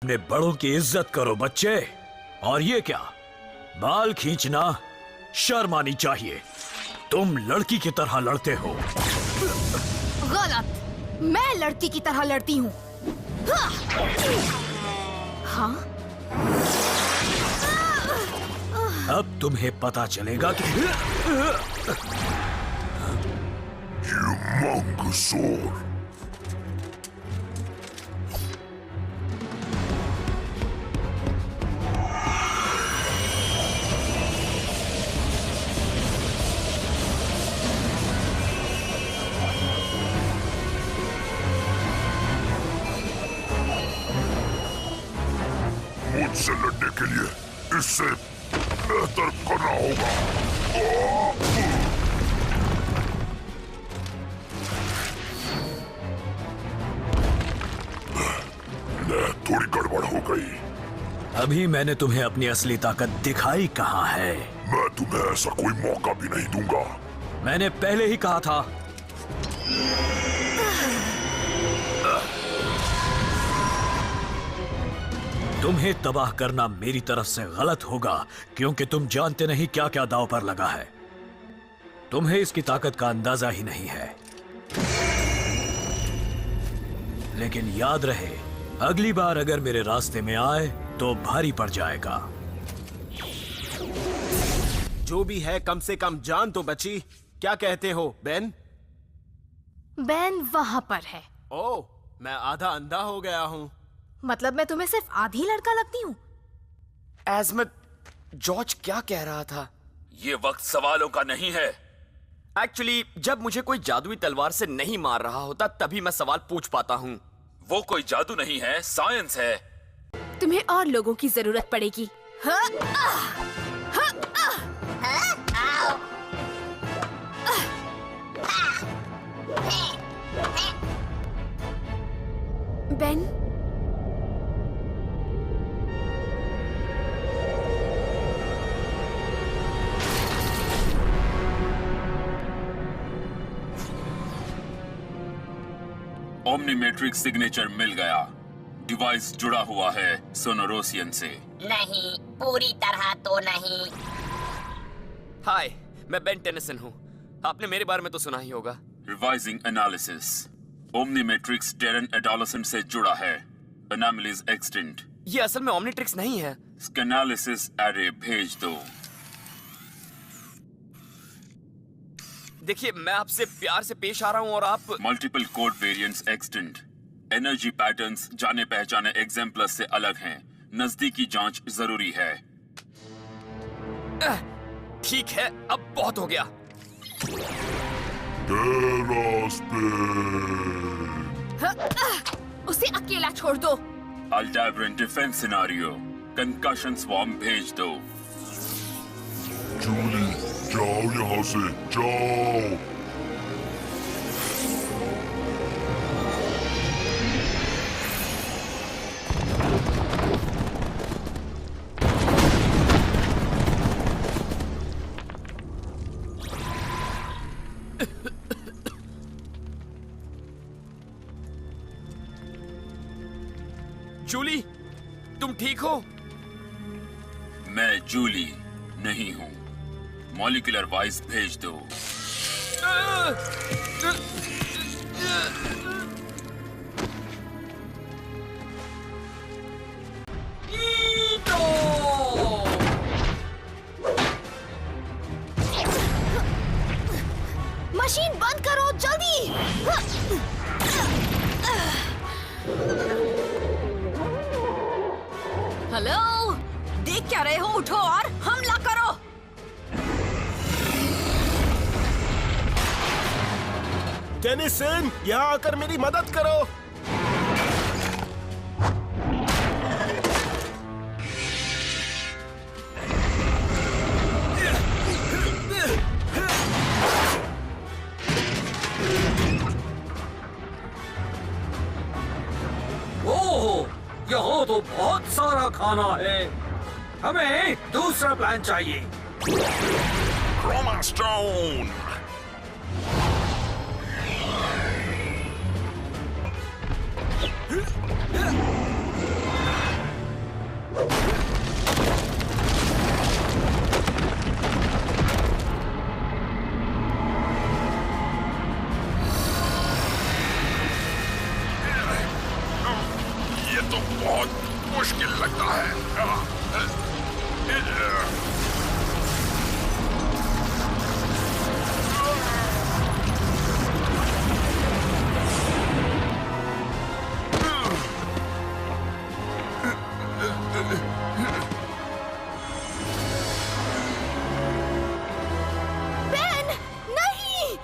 अपने बड़ों की इज्जत करो बच्चे। और ये क्या, बाल खींचना शर्म आनी चाहिए। तुम लड़की की तरह लड़ते हो। गलत, मैं लड़की की तरह लड़ती हूँ। हाँ? अब तुम्हें पता चलेगा कि मंगसूर। मुझसे लड़ने के लिए इससे बेहतर करना होगा। थोड़ी गड़बड़ हो गई। अभी मैंने तुम्हें अपनी असली ताकत दिखाई कहाँ है। मैं तुम्हें ऐसा कोई मौका भी नहीं दूंगा। मैंने पहले ही कहा था। तुम्हें तबाह करना मेरी तरफ से गलत होगा, क्योंकि तुम जानते नहीं क्या क्या दांव पर लगा है। तुम्हें इसकी ताकत का अंदाजा ही नहीं है। लेकिन याद रहे, अगली बार अगर मेरे रास्ते में आए तो भारी पड़ जाएगा। जो भी है, कम से कम जान तो बची। क्या कहते हो बेन? बेन वहां पर है। ओह, मैं आधा अंधा हो गया हूँ। मतलब मैं तुम्हें सिर्फ आधी लड़का लगती हूँ? एज़मत, जॉर्ज क्या कह रहा था? ये वक्त सवालों का नहीं है। एक्चुअली जब मुझे कोई जादुई तलवार से नहीं मार रहा होता तभी मैं सवाल पूछ पाता हूँ। वो कोई जादू नहीं है, साइंस है। तुम्हें और लोगों की जरूरत पड़ेगी। बेन, ओमनीमेट्रिक सिग्नेचर मिल गया। डिवाइस जुड़ा हुआ है सोनोरोसियन से। नहीं, पूरी तरह तो नहीं। हाय, मैं बेन टेनिसन हूँ। आपने मेरे बारे में तो सुना ही होगा। Revising analysis. ओमनीमेट्रिक्स टेरन एडोलेसेंट से जुड़ा है। Anomalies extinct. ये असल में ओमनीट्रिक्स नहीं है। स्कैनालिसिस एरे भेज दो। देखिए, मैं आपसे प्यार से पेश आ रहा हूँ और आप multiple code variants extinct. Energy patterns जाने पहचाने एग्जाम्पलस से अलग हैं। नजदीकी जांच जरूरी है। ठीक है, अब बहुत हो गया। उसे अकेला छोड़ दो। अल्टावरन डिफेंस सिनारियो। कंकशन स्वॉर्म भेज दो। जूली, जाओ यहाँ से, जाओ। जूली, तुम ठीक हो? मैं जूली नहीं हूँ। मॉलिक्यूलर वाइज भेज दो। मशीन बंद करो जल्दी। हेलो, देख क्या रहे हो? उठो और हमला करो। टेनिसन, यहाँ आकर मेरी मदद करो। ओह, यहाँ तो बहुत सारा खाना है। हमें दूसरा प्लान चाहिए। Chromastone. बहुत मुश्किल लगता है। बेन, नहीं!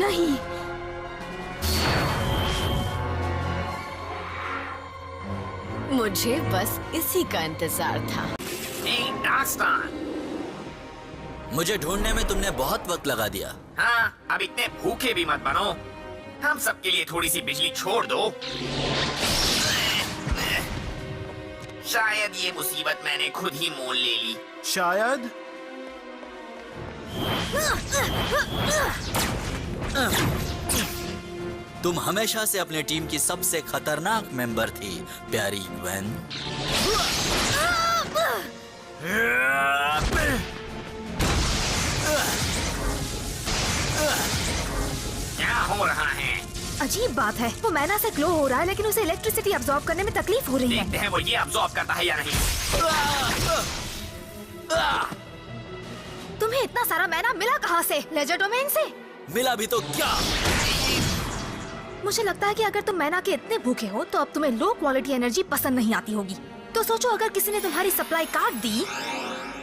नहीं। मुझे बस इसी का इंतजार था। मुझे ढूंढने में तुमने बहुत वक्त लगा दिया। हाँ, अब इतने भूखे भी मत बनो। हम सबके लिए थोड़ी सी बिजली छोड़ दो। शायद ये मुसीबत मैंने खुद ही मोल ले ली। शायद। तुम हमेशा से अपने टीम की सबसे खतरनाक मेंबर थी, प्यारी ग्वेन। क्या हो रहा है? अजीब बात है, वो मैना से ग्लो हो रहा है लेकिन उसे इलेक्ट्रिसिटी अब्सॉर्ब करने में तकलीफ हो रही है। देखते हैं वो ये अब्सॉर्ब करता है या नहीं। तुम्हें इतना सारा मैना मिला कहाँ से? लेजर डोमेन से? मिला भी तो क्या? मुझे लगता है कि अगर तुम मैना के इतने भूखे हो तो अब तुम्हें लो क्वालिटी एनर्जी पसंद नहीं आती होगी। तो सोचो अगर किसी ने तुम्हारी सप्लाई काट दी।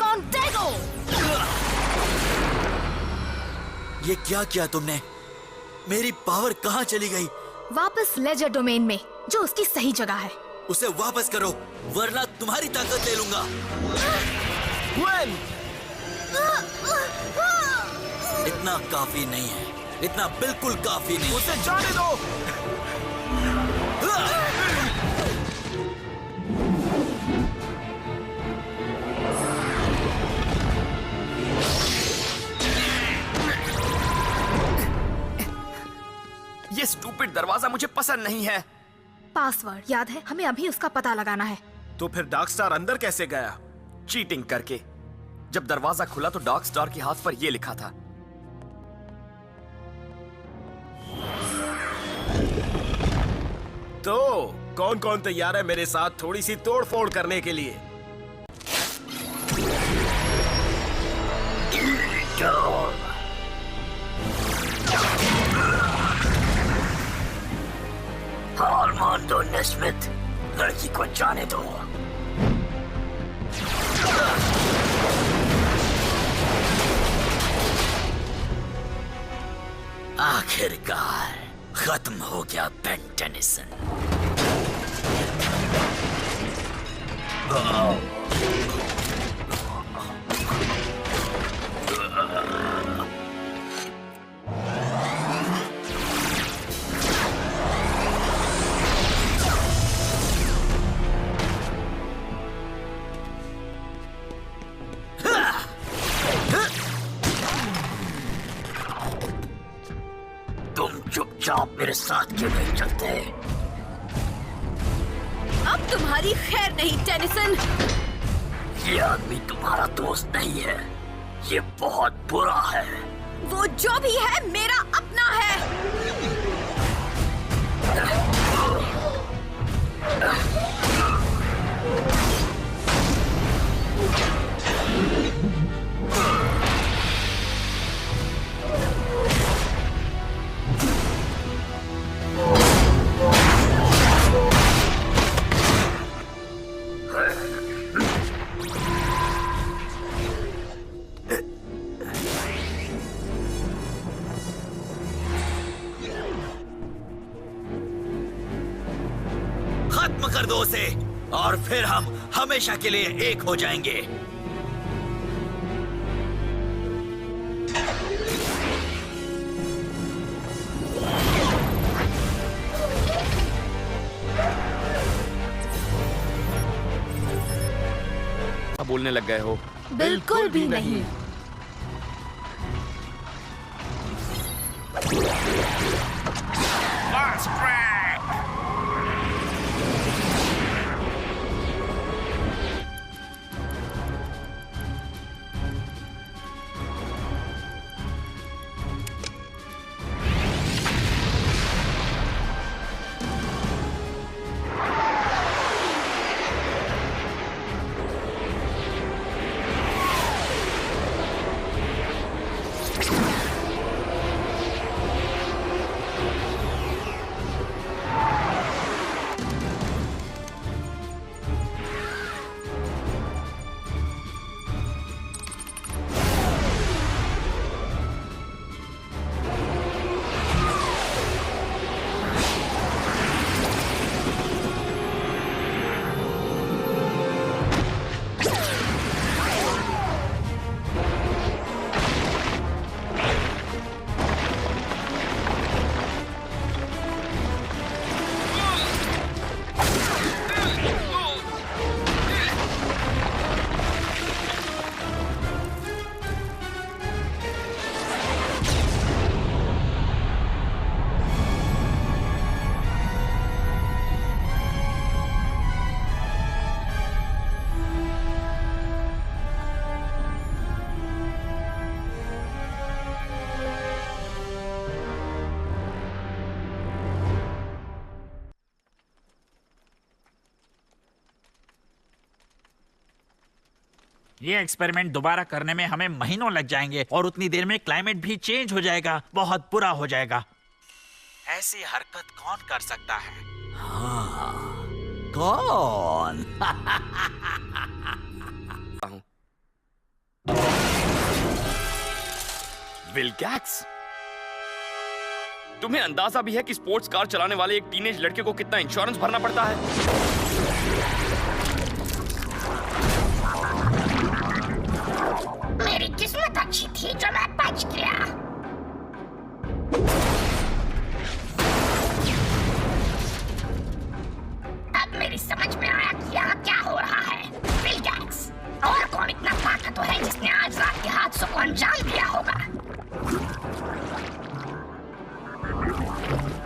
कॉन्टेगो! ये क्या किया तुमने? मेरी पावर कहाँ चली गई? वापस लेजर डोमेन में, जो उसकी सही जगह है। उसे वापस करो, वरना तुम्हारी ताकत ले लूंगा। ग्वेन! इतना काफी नहीं है, इतना बिल्कुल काफी नहीं। उसे जाने दो। ये स्टूपिड दरवाजा मुझे पसंद नहीं है। पासवर्ड याद है? हमें अभी उसका पता लगाना है। तो फिर डार्क स्टार अंदर कैसे गया? चीटिंग करके। जब दरवाजा खुला तो डार्क स्टार के हाथ पर ये लिखा था। तो कौन कौन तैयार है मेरे साथ थोड़ी सी तोड़-फोड़ करने के लिए? हार मान दो नेस्मिथ, लड़की को जाने दो। आखिरकार खत्म हो गया बेन टेनिसन। तुम चुपचाप मेरे साथ क्यों नहीं चलते? अब तुम्हारी खैर नहीं टेनिसन। ये आदमी तुम्हारा दोस्त नहीं है, ये बहुत बुरा है। वो जो भी है मेरा अपना है। खत्म कर दो उसे, और फिर हम हमेशा के लिए एक हो जाएंगे। बोलने लग गए हो? बिल्कुल भी नहीं। ये एक्सपेरिमेंट दोबारा करने में हमें महीनों लग जाएंगे और उतनी देर में क्लाइमेट भी चेंज हो जाएगा, बहुत बुरा हो जाएगा। ऐसी हरकत कौन कर सकता है? कौन? विल गैक्स, तुम्हें अंदाजा भी है कि स्पोर्ट्स कार चलाने वाले एक टीनेज लड़के को कितना इंश्योरेंस भरना पड़ता है? मेरी किस्मत अच्छी थी जो मैं बच गया। अब मेरी समझ में आया कि यहाँ क्या हो रहा है। बिल गेट्स, और कौन इतना ताकतवर है जिसने आज रात के हादसों को अंजाम दिया होगा?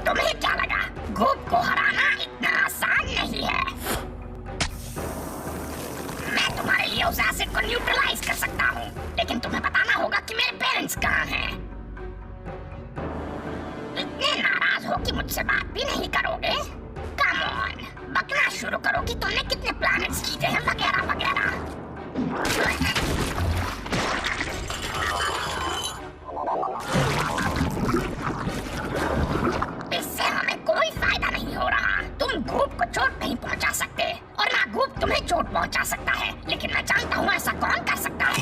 तुम्हें क्या लगा गूप को हराना इतना आसान नहीं है? मैं तुम्हारे लिए उस एसिड को न्यूट्रलाइज कर सकता हूँ, लेकिन तुम्हें बताना होगा कि मेरे पेरेंट्स कहाँ हैं। इतने नाराज हो कि मुझसे बात भी नहीं करोगे? कम ऑन, बकना शुरू करो कि तुमने कितने प्लैनेट्स जीते हैं वगैरह वगैरह। इससे हमें कोई फायदा नहीं हो रहा। तुम ग्रुप को चोट नहीं पहुंचा सकते और ना ग्रुप तुम्हें चोट पहुंचा सकता है, लेकिन मैं जानता हूँ ऐसा कौन कर सकता है।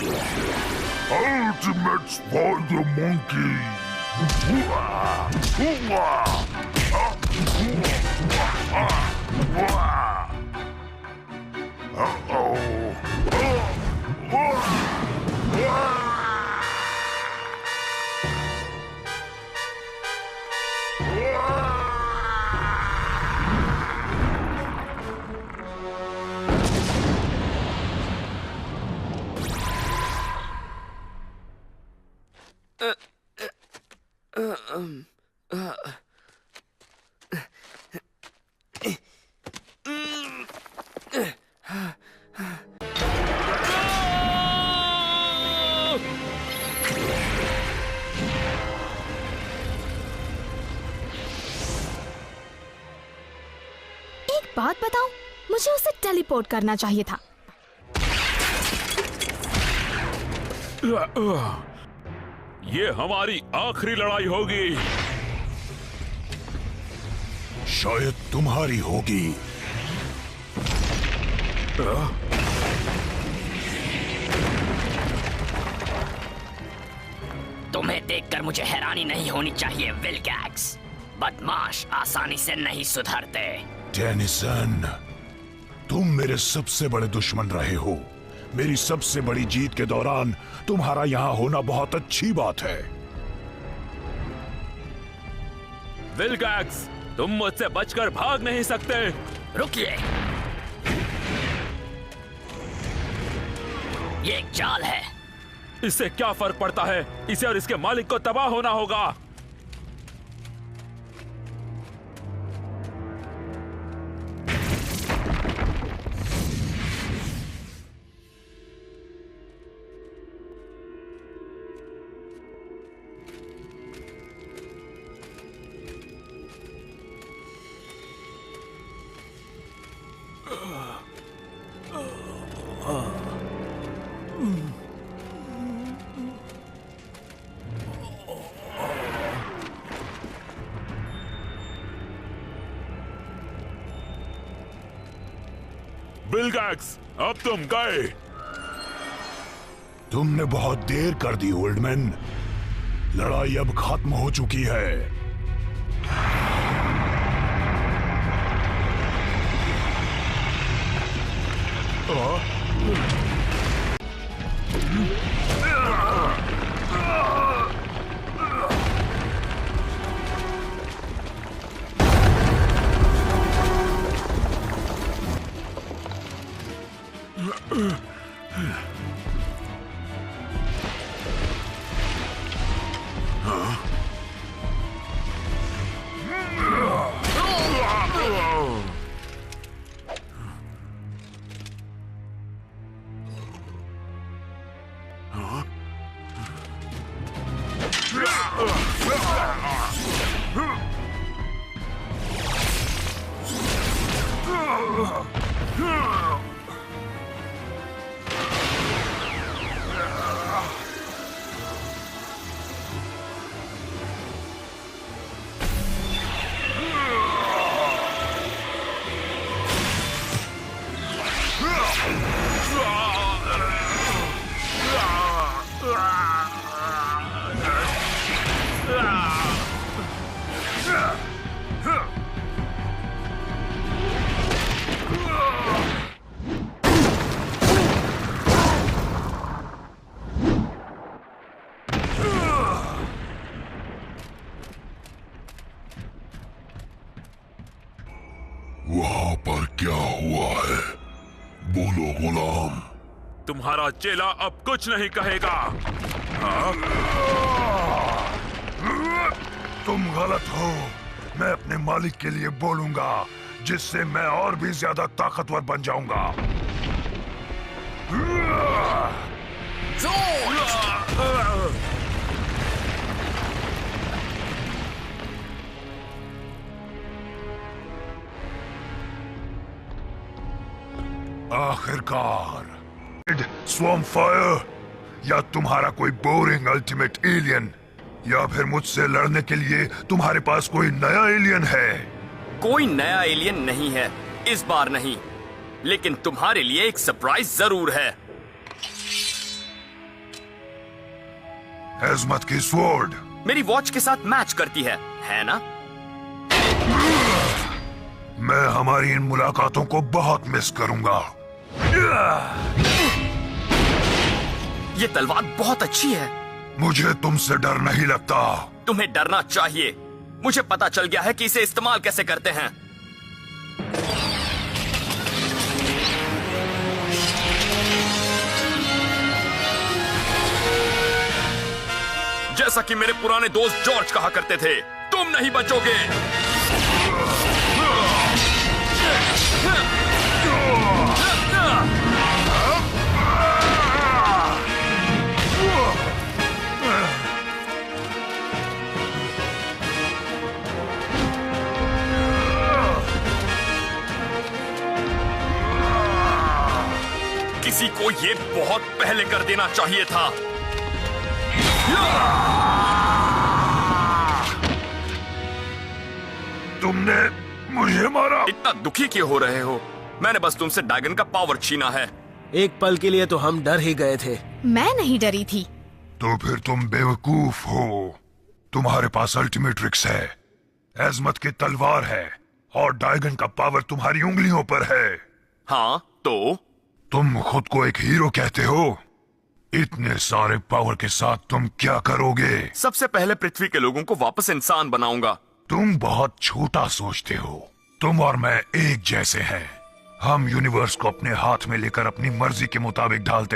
Ultimate Spider Monkey! बात बताओ, मुझे उसे टेलीपोर्ट करना चाहिए था। ये हमारी आखिरी लड़ाई होगी। शायद तुम्हारी होगी। तुम्हें देखकर मुझे हैरानी नहीं होनी चाहिए विल गैक्स। बदमाश आसानी से नहीं सुधरते। टेनिसन, तुम मेरे सबसे बड़े दुश्मन रहे हो। मेरी सबसे बड़ी जीत के दौरान तुम्हारा यहाँ होना बहुत अच्छी बात है। विल गैक्स, तुम मुझसे बचकर भाग नहीं सकते। रुकिए, ये एक जाल है। इससे क्या फर्क पड़ता है? इसे और इसके मालिक को तबाह होना होगा। बिल गैक्स, अब तुम गए। तुमने बहुत देर कर दी ओल्डमैन। लड़ाई अब खत्म हो चुकी है। गुलाम। तुम्हारा चेला अब कुछ नहीं कहेगा। तुम गलत हो। मैं अपने मालिक के लिए बोलूंगा, जिससे मैं और भी ज्यादा ताकतवर बन जाऊंगा। आखिरकार स्वॉर्म फायर, या तुम्हारा कोई बोरिंग अल्टीमेट एलियन, या फिर मुझसे लड़ने के लिए तुम्हारे पास कोई नया एलियन है? कोई नया एलियन नहीं है, इस बार नहीं, लेकिन तुम्हारे लिए एक सरप्राइज जरूर है। एज़मत की स्वॉर्ड मेरी वॉच के साथ मैच करती है ना? मैं हमारी इन मुलाकातों को बहुत मिस करूंगा। ये तलवार बहुत अच्छी है। मुझे तुमसे डर नहीं लगता। तुम्हें डरना चाहिए। मुझे पता चल गया है कि इसे इस्तेमाल कैसे करते हैं। जैसा कि मेरे पुराने दोस्त जॉर्ज कहा करते थे, तुम नहीं बचोगे। किसी को ये बहुत पहले कर देना चाहिए था। तुमने मुझे मारा। इतना दुखी क्यों हो रहे हो? मैंने बस तुमसे ड्रैगन का पावर छीना है। एक पल के लिए तो हम डर ही गए थे। मैं नहीं डरी थी। तो फिर तुम बेवकूफ हो। तुम्हारे पास अल्टीमेट ट्रिक्स है, एज़मत की तलवार है, और ड्रैगन का पावर तुम्हारी उंगलियों पर है। हाँ तो? तुम खुद को एक हीरो कहते हो। इतने सारे पावर के साथ तुम क्या करोगे? सबसे पहले पृथ्वी के लोगों को वापस इंसान बनाऊंगा। तुम बहुत छोटा सोचते हो। तुम और मैं एक जैसे हैं। हम यूनिवर्स को अपने हाथ में लेकर अपनी मर्जी के मुताबिक ढालते